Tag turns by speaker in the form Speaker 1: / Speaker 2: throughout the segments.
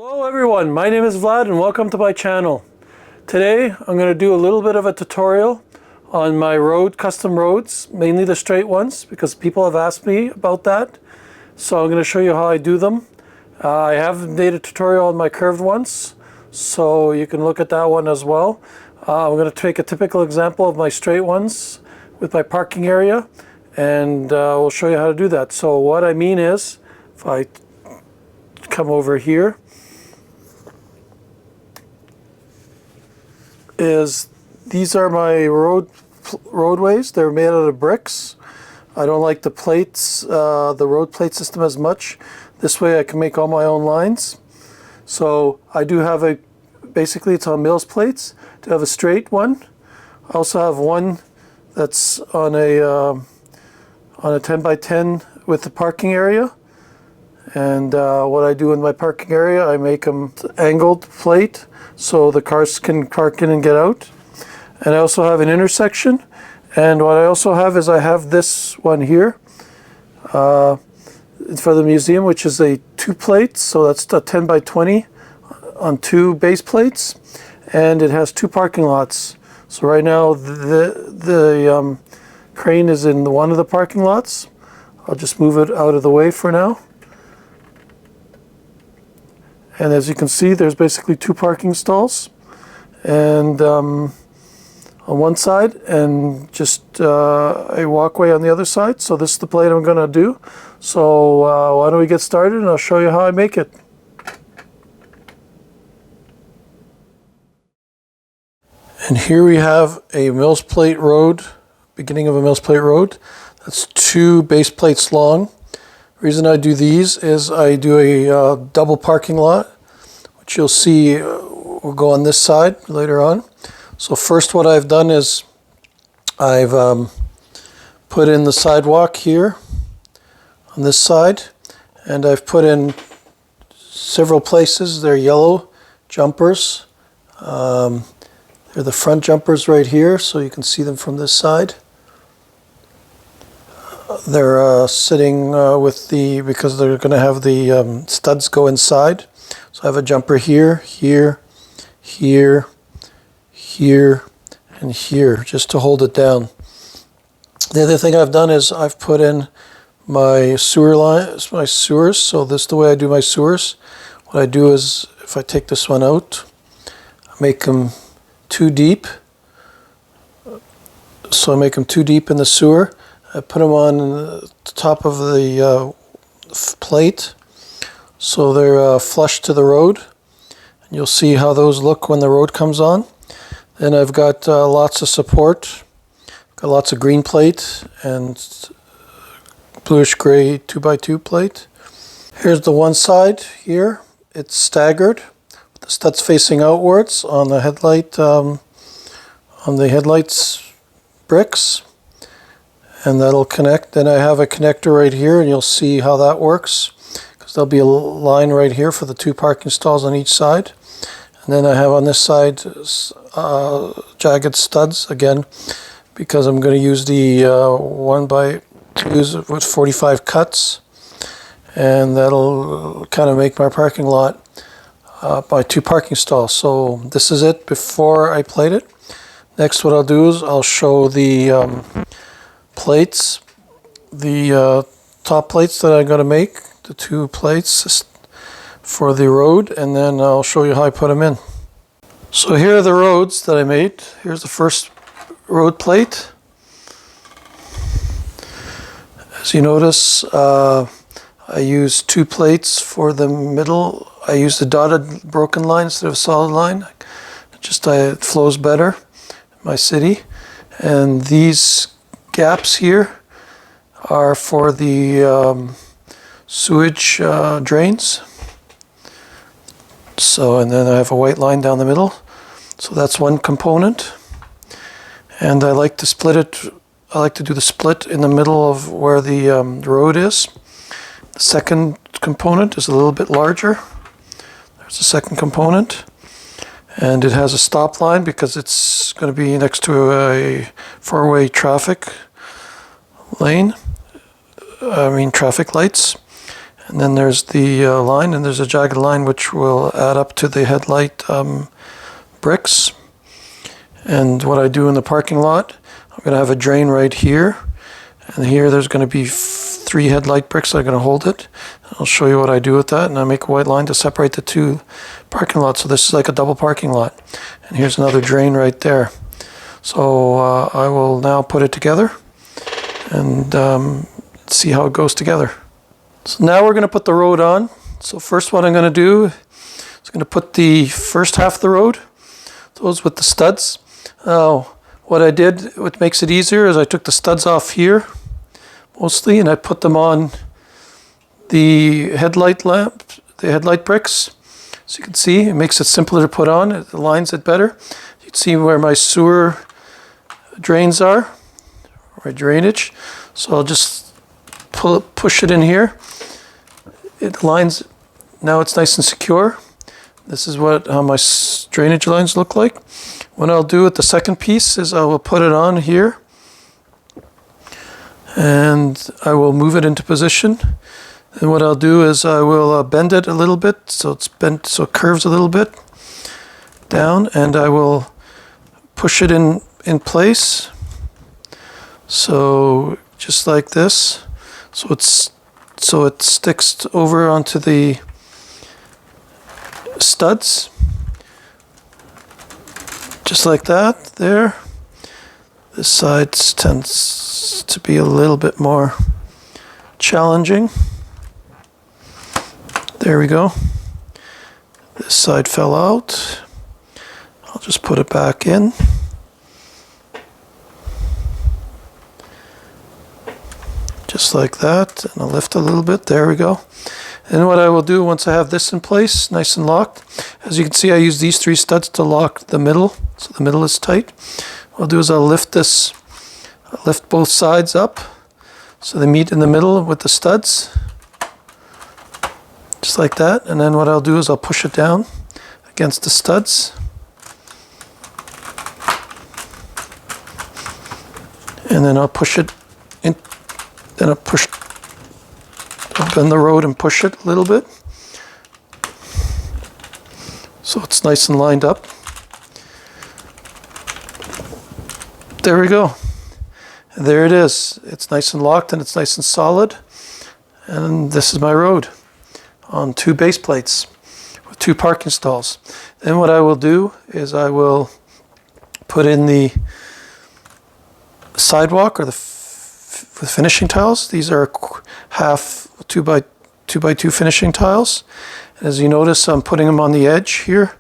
Speaker 1: Hello everyone, my name is Vlad and welcome to my channel. Today I'm going to do a little bit of a tutorial on my custom roads, mainly the straight ones because people have asked me about that. So I'm going to show you how I do them. I have made a tutorial on my curved ones, so you can look at that one as well. I'm going to take a typical example of my straight ones with my parking area, and we'll show you how to do that. So what I mean is, if I come over here, these are my roadways. They're made out of bricks. I don't like the plates, the road plate system as much. This way I can make all my own lines. So I do have basically it's on Mills plates. To have a straight one. I also have one that's on a 10 by 10 with the parking area. And what I do in my parking area, I make them angled plate so the cars can park in and get out. And I also have an intersection. And what I also have is I have this one here for the museum, which is a 2 plate. So that's a 10 by 20 on 2 base plates. And it has 2 parking lots. So right now the crane is in one of the parking lots. I'll just move it out of the way for now. And as you can see, there's basically 2 parking stalls, and on one side, and just a walkway on the other side. So this is the plate I'm going to do. So why don't we get started, and I'll show you how I make it. And here we have a Mills plate road, beginning of a Mills plate road. That's 2 base plates long. The reason I do these is I do a double parking lot, which you'll see will go on this side later on. So first what I've done is I've put in the sidewalk here on this side, and I've put in several places. They're yellow jumpers. They're the front jumpers right here, so you can see them from this side. They're sitting because they're going to have the studs go inside. So I have a jumper here, here, here, here, and here, just to hold it down. The other thing I've done is I've put in my sewer lines, my sewers. So this is the way I do my sewers. What I do is, if I take this one out, I make them 2 deep. So I make them 2 deep in the sewer. I put them on the top of the plate, so they're flush to the road. And you'll see how those look when the road comes on. Then I've got lots of support. Got lots of green plate and bluish gray 2x2 plate. Here's the one side here. It's staggered. The studs facing outwards on the headlight, on the headlights bricks. And that'll connect. Then I have a connector right here, and you'll see how that works, because there'll be a line right here for the 2 parking stalls on each side. And then I have on this side jagged studs again, because I'm going to use the 1x2s with 45 cuts, and that'll kind of make my parking lot by 2 parking stalls. So this is it before I plate it. Next, what I'll do is I'll show the plates, the top plates that I'm going to make, the 2 plates for the road, and then I'll show you how I put them in. So here are the roads that I made. Here's the first road plate. As you notice, I use 2 plates for the middle. I use the dotted broken line instead of solid line. It flows better in my city. And these gaps here are for the sewage drains. So, and then I have a white line down the middle. So that's one component. And I like to split it. I like to do the split in the middle of where the road is. The second component is a little bit larger. There's the second component. And it has a stop line because it's going to be next to a 4-way traffic lane. Traffic lights. And then there's the line, and there's a jagged line which will add up to the headlight bricks. And what I do in the parking lot, I'm going to have a drain right here. And here there's going to be 3 headlight bricks that are going to hold it. I'll show you what I do with that. And I make a white line to separate the 2 parking lots. So this is like a double parking lot. And here's another drain right there. So I will now put it together and see how it goes together. So now we're going to put the road on. So first what I'm going to do is going to put the first half of the road, those with the studs. What I did, what makes it easier, is I took the studs off here mostly, and I put them on the headlight lamp, the headlight bricks. So you can see it makes it simpler to put on. It aligns it better. You can see where my sewer drains are, or drainage. So I'll just push it in here. It aligns. Now it's nice and secure. This is how my drainage lines look like. What I'll do with the second piece is I will put it on here, and I will move it into position. And what I'll do is I will bend it a little bit so it's bent, so it curves a little bit down, and I will push it in place. So just like this. So it sticks over onto the studs, just like that there. This side tends to be a little bit more challenging. There we go. This side fell out. I'll just put it back in. Just like that, and I'll lift a little bit. There we go. And what I will do once I have this in place, nice and locked, as you can see I use these 3 studs to lock the middle, so the middle is tight. What I'll do is I'll lift both sides up so they meet in the middle with the studs, just like that. And then what I'll do is I'll push it down against the studs, and then I'll push it in. Then I'll bend the road and push it a little bit so it's nice and lined up. There we go. And there it is. It's nice and locked and it's nice and solid. And this is my road on 2 base plates with 2 parking stalls. Then what I will do is I will put in the sidewalk or the finishing tiles. These are half 2 by 2 finishing tiles. And as you notice, I'm putting them on the edge here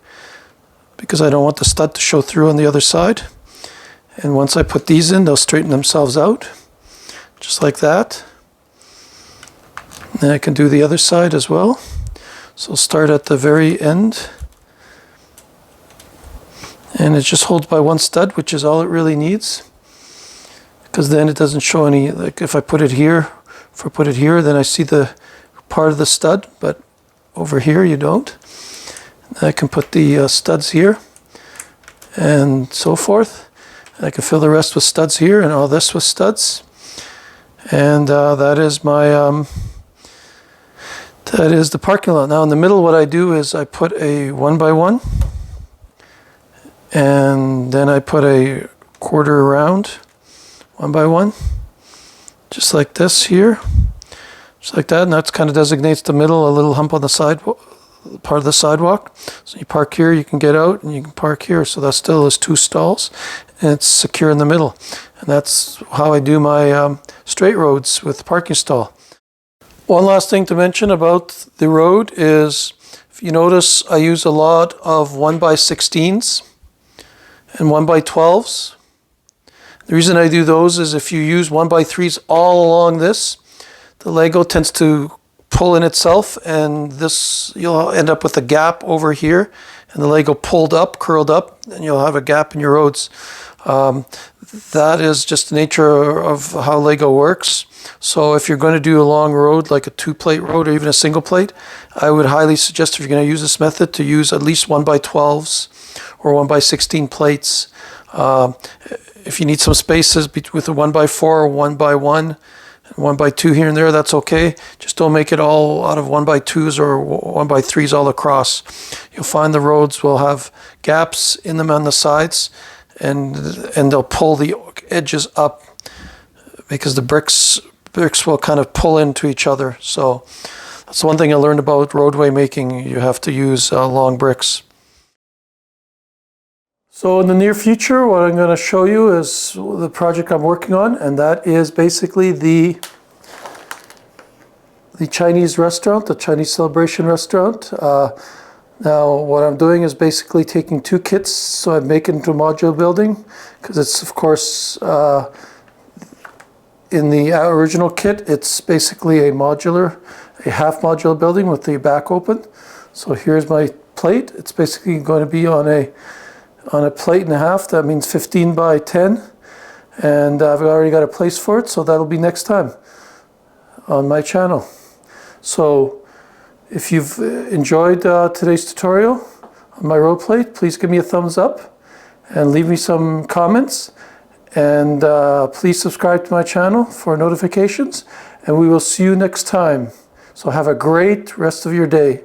Speaker 1: because I don't want the stud to show through on the other side. And once I put these in, they'll straighten themselves out, just like that. And I can do the other side as well. So I'll start at the very end. And it just holds by 1 stud, which is all it really needs. Because then it doesn't show any, like if I put it here, then I see the part of the stud, but over here you don't. And I can put the studs here and so forth. And I can fill the rest with studs here and all this with studs. And that is my, that is the parking lot. Now in the middle what I do is I put a 1x1 and then I put a quarter round 1x1, just like this here, just like that, and that kind of designates the middle, a little hump on the side, part of the sidewalk. So you park here, you can get out, and you can park here. So that still is 2 stalls, and it's secure in the middle. And that's how I do my straight roads with the parking stall. One last thing to mention about the road is, if you notice, I use a lot of 1x16s and 1x12s. The reason I do those is if you use 1x3s all along this, the Lego tends to pull in itself, and this you'll end up with a gap over here, and the Lego pulled up, curled up, and you'll have a gap in your roads. That is just the nature of how Lego works. So if you're going to do a long road, like a 2-plate road or even a single plate, I would highly suggest, if you're going to use this method, to use at least 1x12s or 1x16 plates. If you need some spaces with a 1x4 or 1x1, 1x2 here and there, that's okay. Just don't make it all out of 1x2s or 1x3s all across. You'll find the roads will have gaps in them on the sides, and they'll pull the edges up because the bricks will kind of pull into each other. So that's one thing I learned about roadway making. You have to use long bricks. So in the near future, what I'm going to show you is the project I'm working on, and that is basically the Chinese restaurant, the Chinese celebration restaurant. Now what I'm doing is basically taking two kits, so I make it into a modular building, because it's of course in the original kit it's basically a half modular building with the back open. So here's my plate. It's basically going to be on a plate and a half. That means 15 by 10, and I've already got a place for it, so that'll be next time on my channel. So if you've enjoyed today's tutorial on my road plate, please give me a thumbs up and leave me some comments, and please subscribe to my channel for notifications, and we will see you next time. So have a great rest of your day.